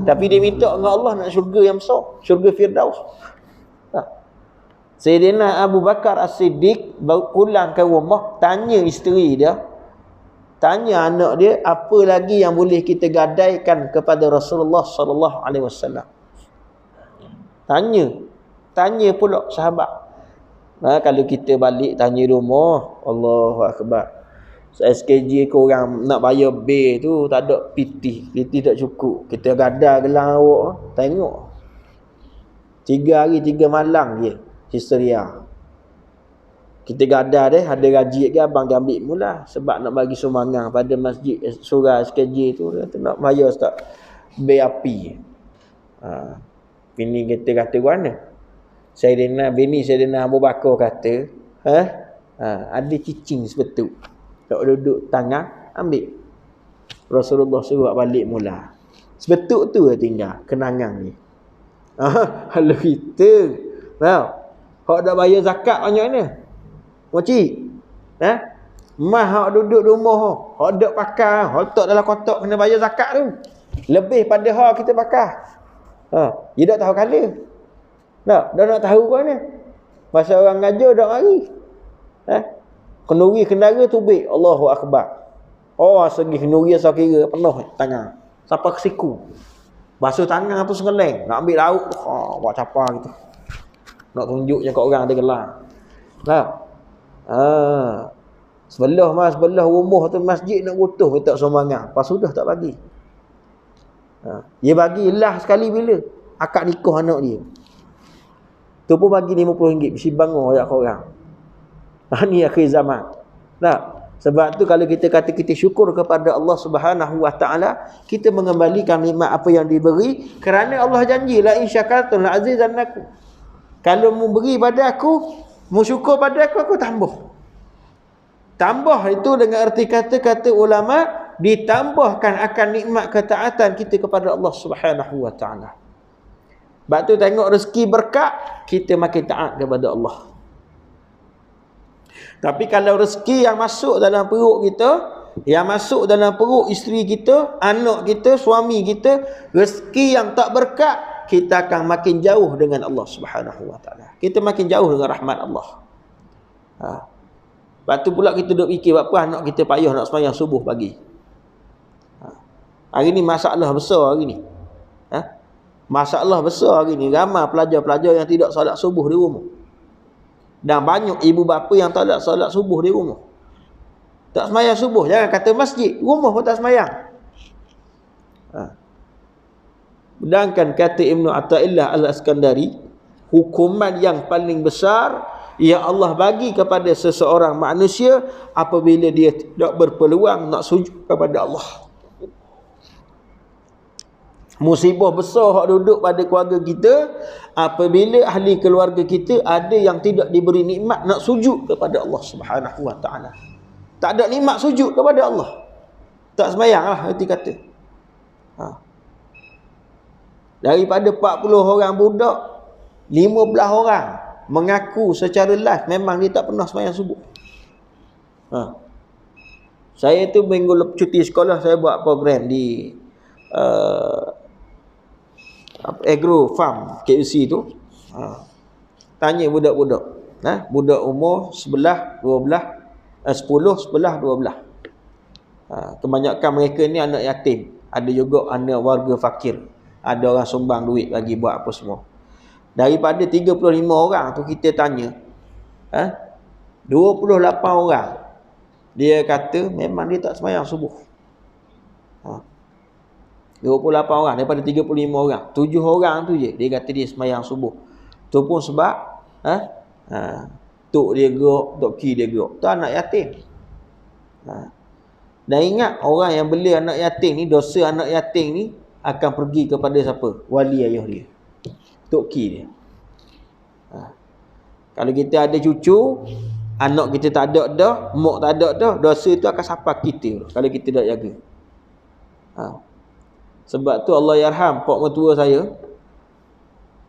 Tapi dia minta dengan Allah nak syurga yang besar, syurga Firdaus. Sayyidina Abu Bakar As-Siddiq pulang ke rumah, tanya isteri dia, tanya anak dia, apa lagi yang boleh kita gadaikan kepada Rasulullah sallallahu alaihi wasallam. Tanya pula sahabat. Kalau kita balik tanya rumah, Allahu akbar. SKJ korang nak bayar bil tu tak ada PT tak cukup. Kita gada gelang awak, tengok 3 hari 3 malam je histeria. Kita gada deh, ada gaji ke abang dia ambil mula sebab nak bagi sumbangan pada masjid surau SKJ tu, dia nak bayar tak bil api. Bini kita kata mana? Bini Sayyidina Abu Bakar kata, ada cicing sebetul. Tak duduk tangan, ambil. Rasulullah suruh balik mula. Sebetul tu tinggal kenangan ni. Kalau kita hak dah bayar zakat banyak ni. Moci. Mah hak duduk rumah, hak dak pakai, hak letak dalam kotak kena bayar zakat tu. Lebih pada hak kita pakai. Dia tak tahu kala. Dah nak tahu kau ni. Masa orang ngajar dak mari. Kenduri kendara tubik, Allahu akbar. Segi kenduri asal kira penuh tangan. Sampai ke siku. Basuh tangan tu sengeleng, nak ambil lauk tu, buat capa gitu. Nak tunjuk je kat orang ada gelang. Sebelah rumah tu masjid nak butuh minta sumbangan. Pas sudah tak bagi. Dia bagi lah sekali bila akad nikah anak dia. Tu pun bagi RM50 bisi bangun ayat korang. Ni akhir zaman. Sebab tu kalau kita kata kita syukur kepada Allah Subhanahu wa taala, kita mengembalikan nikmat apa yang diberi kerana Allah janji la in syakartum la azizannakum. Kalau mu beri pada aku, mu syukur pada aku tambah. Tambah itu dengan erti kata ulama, ditambahkan akan nikmat ketaatan kita kepada Allah Subhanahu wa taala. Sebab tu tengok rezeki berkat, kita makin taat kepada Allah. Tapi kalau rezeki yang masuk dalam perut kita, yang masuk dalam perut isteri kita, anak kita, suami kita, rezeki yang tak berkat, kita akan makin jauh dengan Allah Subhanahu wa taala. Kita makin jauh dengan rahmat Allah. Lepas tu pula kita duk fikir apa anak kita payah nak sembahyang subuh pagi. Hari ni masalah besar hari ni. Masalah besar hari ni, ramai pelajar-pelajar yang tidak solat subuh di rumah. Dan banyak ibu bapa yang tak ada solat subuh di rumah. Tak sembahyang subuh, jangan kata masjid, rumah pun tak sembahyang. Sedangkan kata Ibnu Athaillah Al-Iskandari, hukuman yang paling besar yang Allah bagi kepada seseorang manusia apabila dia tidak berpeluang nak sujud kepada Allah. Musibah besar hak duduk pada keluarga kita apabila ahli keluarga kita ada yang tidak diberi nikmat nak sujud kepada Allah Subhanahu wa taala. Tak ada nikmat sujud kepada Allah. Tak sembahyanglah erti kata. Daripada 40 orang budak, 15 orang mengaku secara live memang dia tak pernah sembahyang subuh. Saya tu minggu cuti sekolah saya buat program di agro farm KFC tu. Tanya budak-budak. Budak umur 11, 12, 10, 11, 12. Kebanyakan mereka ni anak yatim. Ada juga anak warga fakir. Ada orang sumbang duit bagi buat apa semua. Daripada 35 orang tu kita tanya, 28 orang dia kata memang dia tak sembahyang subuh. 28 orang daripada 35 orang. 7 orang tu je dia kata dia sembahyang subuh. Tu pun sebab tok dia gerak, tok ki dia gerak. Tu anak yatim. Dan ingat, orang yang beli anak yatim ni, dosa anak yatim ni akan pergi kepada siapa? Wali ayah dia, tok ki dia. Kalau kita ada cucu, anak kita tak ada dah, mak tak ada dah, dosa tu akan sapa kita kalau kita tak jaga. Sebab tu Allah yarham pak mertua saya,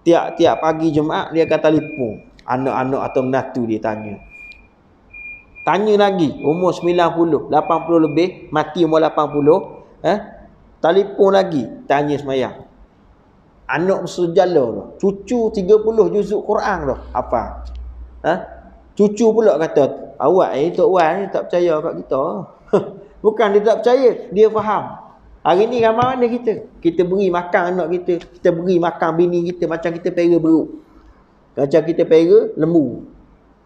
tiap-tiap pagi Jumaat dia akan telefon anak-anak atau menantu dia tanya lagi, umur 90, 80 lebih, mati umur 80, telefon lagi tanya semayang. Anak sejala tu, cucu 30 juzuk Quran tu apa? Cucu pula kata, awak Tok Wan ni tak percaya kat kita. Bukan dia tak percaya, dia faham. Hari ni ramai mana kita? Kita beri makan anak kita, kita beri makan bini kita macam kita pera beruk. Macam kita pera lembu.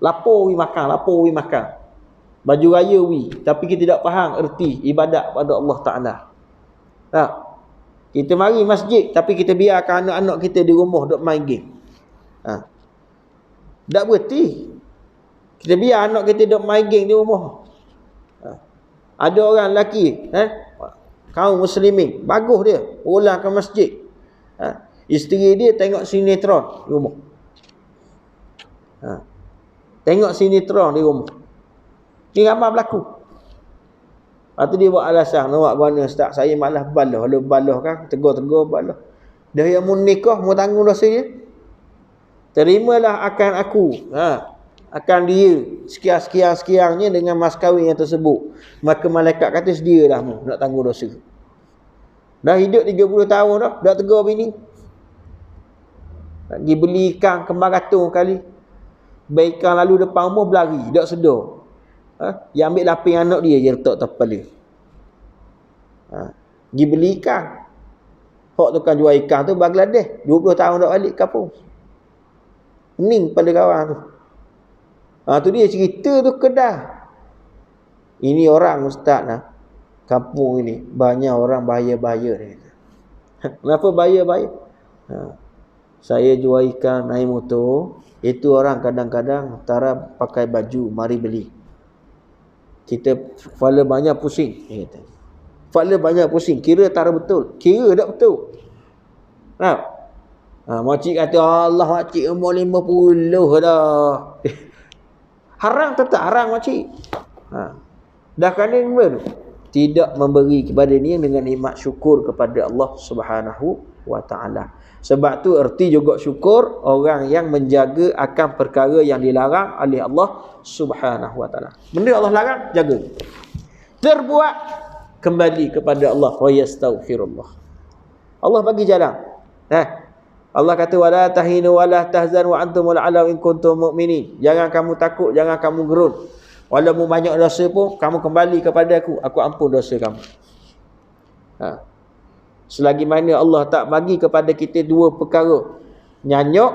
Lapor we makan. Baju raya we, tapi kita tak faham erti ibadat pada Allah Taala. Kita mari masjid tapi kita biarkan anak-anak kita di rumah duk main game. Tak berhenti. Kita biar anak kita duk main game di rumah. Ada orang lelaki, kaum muslimin, bagus dia, pulang ke masjid. Isteri dia tengok sinetron di rumah. Tengok sinetron di rumah. Ni ramai berlaku. Lepas tu dia buat alasan, nak buat mana Ustaz? Saya malas balah. Kalau balah kan, tegur-tegur balah. Dah yang mau nikah, mau tanggung dosa dia. Terimalah akan aku. Akan dia. Sekian-sekian-sekiannya dengan mas kahwin yang tersebut. Maka malaikat kata sedialah mu nak tanggung dosa. Dah hidup 30 tahun dah. Dah tegur bini. Pergi beli ikan kembar gatung kali. Baik ikan lalu depan rumah berlari. Tak sedar. Dia ambil laping anak dia je letak atas kepala. Pergi beli ikan. Hak tukang jual ikan tu Bangladesh. 20 tahun dah balik kampung. Pening pada kawan tu. Tu dia cerita tu Kedah. Ini orang ustaz kampung ini banyak orang bahaya-bahaya dia. Kenapa bahaya-bahaya? Saya jual ikan naik motor. Itu orang kadang-kadang tara pakai baju mari beli. Kita kepala banyak pusing. Kepala banyak pusing. Kira tak betul. Kira tak betul. Makcik kata, Allah makcik umur 50 dah. Haram tetap haram makcik. Dah kerana apa tu? Tidak memberi kepada dia dengan nikmat syukur kepada Allah Subhanahu wa taala. Sebab tu erti juga syukur orang yang menjaga akan perkara yang dilarang oleh Allah Subhanahu wa taala. Benda Allah larang, jaga. Terbuat, kembali kepada Allah wa yastaghfirullah. Allah bagi jalan. Allah kata wala tahinu wala tahzanu wa antumul a'la in kuntum mu'minin. Jangan kamu takut, jangan kamu gerun. Walaupun banyak dosa pun kamu kembali kepada aku ampun dosa kamu. Selagi mana Allah tak bagi kepada kita dua perkara. Nyanyok,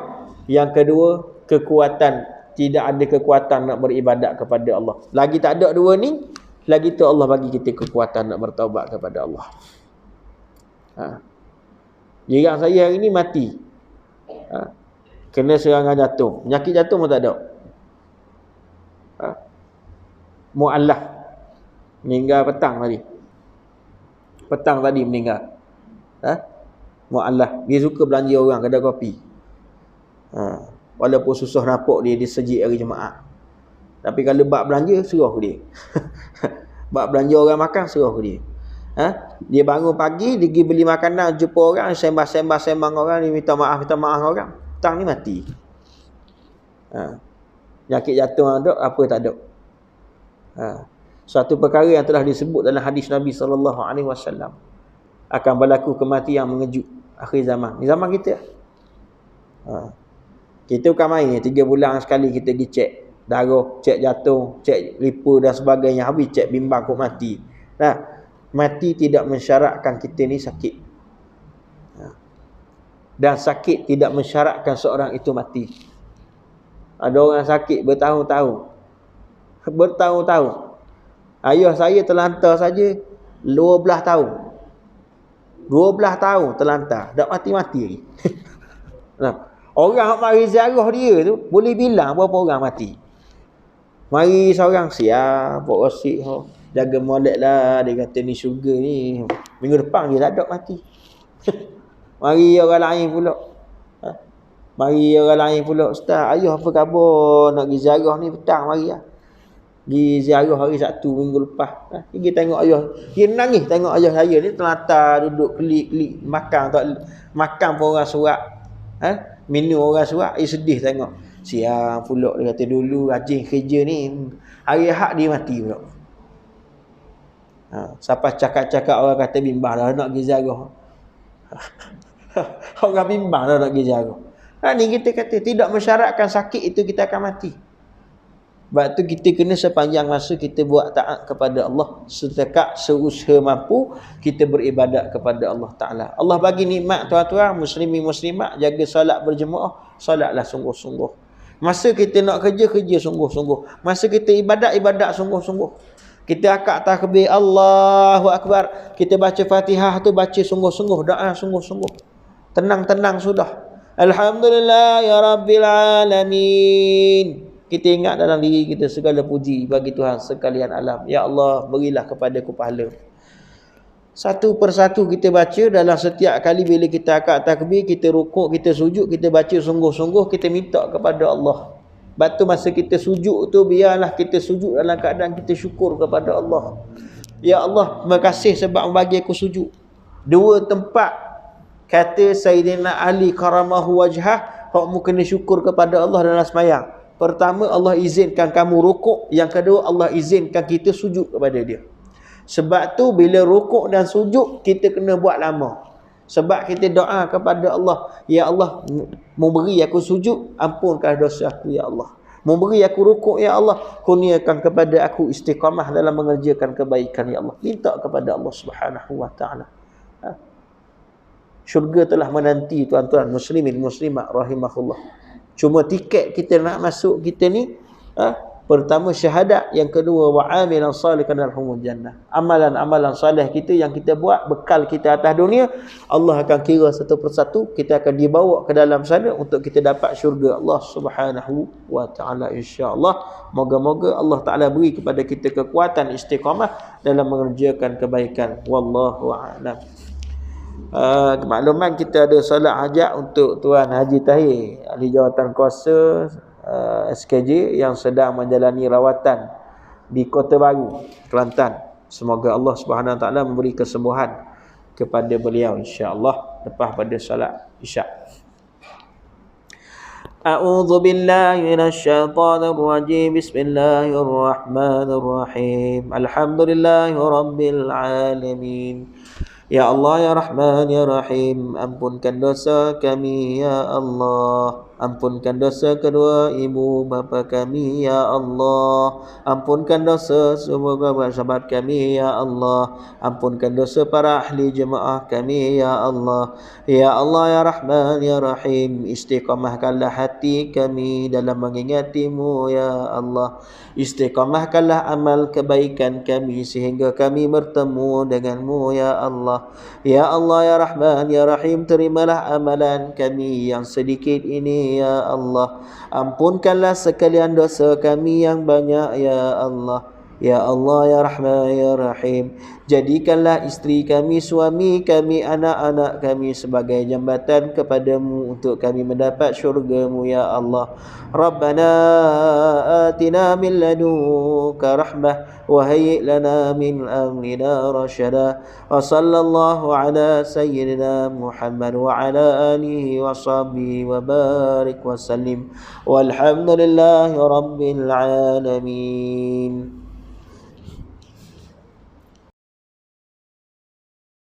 yang kedua kekuatan. Tidak ada kekuatan nak beribadat kepada Allah. Lagi tak ada dua ni, lagi tu Allah bagi kita kekuatan nak bertaubat kepada Allah. Jiran saya hari ni mati. Kena serangan jantung. Penyakit jantung pun tak ada. Mu'allaf. Meninggal petang tadi meninggal. Mu'allaf. Dia suka belanja orang kedai kopi. Walaupun susah nampak dia sejik hari Jumaat. Tapi kalau bab belanja, serah dia. Bab belanja orang makan, serah dia. Dia bangun pagi, dia pergi beli makanan, jumpa orang, sembang orang, dia minta maaf orang. Petang ni mati. Penyakit jantung ada, apa tak ada. Suatu perkara yang telah disebut dalam hadis Nabi SAW akan berlaku kematian yang mengejut. Akhir zaman. Ni zaman kita. Kita bukan main 3 bulan sekali kita pergi cek darah, cek jantung, cek liver dan sebagainya. Habis cek bimbang kok mati. Nah, mati tidak mensyaratkan kita ni sakit. Dan sakit tidak mensyaratkan seorang itu mati. Ada orang sakit bertahun-tahun. Ayah saya terlantar saja 12 tahun. 12 tahun terlantar, tak mati-mati lagi. Nah, orang yang mari ziarah dia tu boleh bilang berapa orang mati. Mari seorang siap, Pak Rasid jaga molek lah, dia kata ni syurga ni. Minggu depan dia tak ada mati. Mari orang lain pula. Mari orang lain pula, Ustaz, ayah apa khabar nak pergi ziarah ni petang mari lah. Pergi ziarah hari Sabtu minggu lepas. Pergi tengok ayah. Dia nangis tengok ayah saya ni terlantar duduk kelik-kelik makan tak makan pun orang surat. Minum orang surat, sedih tengok. Siang pula dia kata dulu rajin kerja ni, hari Ahad dia mati pula. Sampai cakap-cakap orang kata bimbang dah nak pergi ziarah. Orang bimbang dah nak pergi ziarah. Ni kita kata tidak mensyaratkan sakit itu kita akan mati. Sebab tu kita kena sepanjang masa kita buat taat kepada Allah, setakat seusaha mampu kita beribadat kepada Allah Ta'ala. Allah bagi nikmat tuan-tuan, muslimin muslimat, jaga solat berjemaah, solatlah sungguh-sungguh. Masa kita nak kerja, kerja sungguh-sungguh. Masa kita ibadat, ibadat sungguh-sungguh. Kita akad takbir Allahu Akbar, kita baca Fatihah tu baca sungguh-sungguh, doa sungguh-sungguh. Tenang-tenang sudah. Alhamdulillah ya Rabbil Alamin. Kita ingat dalam diri kita segala puji bagi Tuhan sekalian alam. Ya Allah, berilah kepadaku pahala. Satu persatu kita baca dalam setiap kali bila kita akad takbir, kita rukuk, kita sujud, kita baca sungguh-sungguh, kita minta kepada Allah. Batu masa kita sujud tu, biarlah kita sujud dalam keadaan kita syukur kepada Allah. Ya Allah, terima kasih sebab membagi aku sujud. 2 tempat kata Sayyidina Ali karamahu wajhah, kamu kena syukur kepada Allah dalam sembahyang. Pertama, Allah izinkan kamu rukuk. Yang kedua, Allah izinkan kita sujud kepada dia. Sebab tu bila rukuk dan sujud, kita kena buat lama. Sebab kita doa kepada Allah, ya Allah, memberi aku sujud, ampunkan dosa aku ya Allah. Memberi aku rukuk ya Allah, kurniakan kepada aku istiqamah dalam mengerjakan kebaikan ya Allah. Minta kepada Allah Subhanahu wa taala. Syurga telah menanti tuan-tuan muslimin muslimat rahimahullah. Cuma tiket kita nak masuk kita ni, pertama syahadat, yang kedua wa amilan salihan lahumul jannah. Amalan-amalan soleh kita yang kita buat bekal kita atas dunia, Allah akan kira satu persatu, kita akan dibawa ke dalam sana untuk kita dapat syurga Allah Subhanahu wa taala insya-Allah. Moga-moga Allah Taala beri kepada kita kekuatan istiqamah dalam mengerjakan kebaikan. Wallahu a'lam. Makluman kita ada solat hajat untuk Tuan Haji Tahir, ahli jawatan kuasa SKJ yang sedang menjalani rawatan di Kota Baru, Kelantan. Semoga Allah Subhanahu Wa Taala memberi kesembuhan kepada beliau insya-Allah lepas pada solat Isyak. A'udzu billahi minasyaitonir rajim. Bismillahirrahmanirrahim. Alhamdulillahirabbil alamin. Ya Allah, ya Rahman, ya Rahim, ampunkan dosa kami, ya Allah. Ampunkan dosa kedua ibu bapa kami, ya Allah. Ampunkan dosa semua sahabat kami, ya Allah. Ampunkan dosa para ahli jemaah kami, ya Allah. Ya Allah, ya Rahman, ya Rahim, istiqamahkanlah hati kami dalam mengingatimu, ya Allah. Istiqamahkanlah amal kebaikan kami sehingga kami bertemu denganmu, ya Allah. Ya Allah, ya Rahman, ya Rahim, terimalah amalan kami yang sedikit ini, ya Allah. Ampunkanlah sekalian dosa kami yang banyak, ya Allah. Ya Allah, ya Rahman, ya Rahim, jadikanlah isteri kami, suami kami, anak-anak kami sebagai jambatan kepadamu untuk kami mendapat syurgamu, ya Allah. Rabbana atina min ladunka rahmah wa hayyi' lana min amrina rasyada. Wa sallallahu ala sayyidina Muhammad wa ala alihi wa sahbihi wa barik wa sallim. Walhamdulillahi rabbil alamin.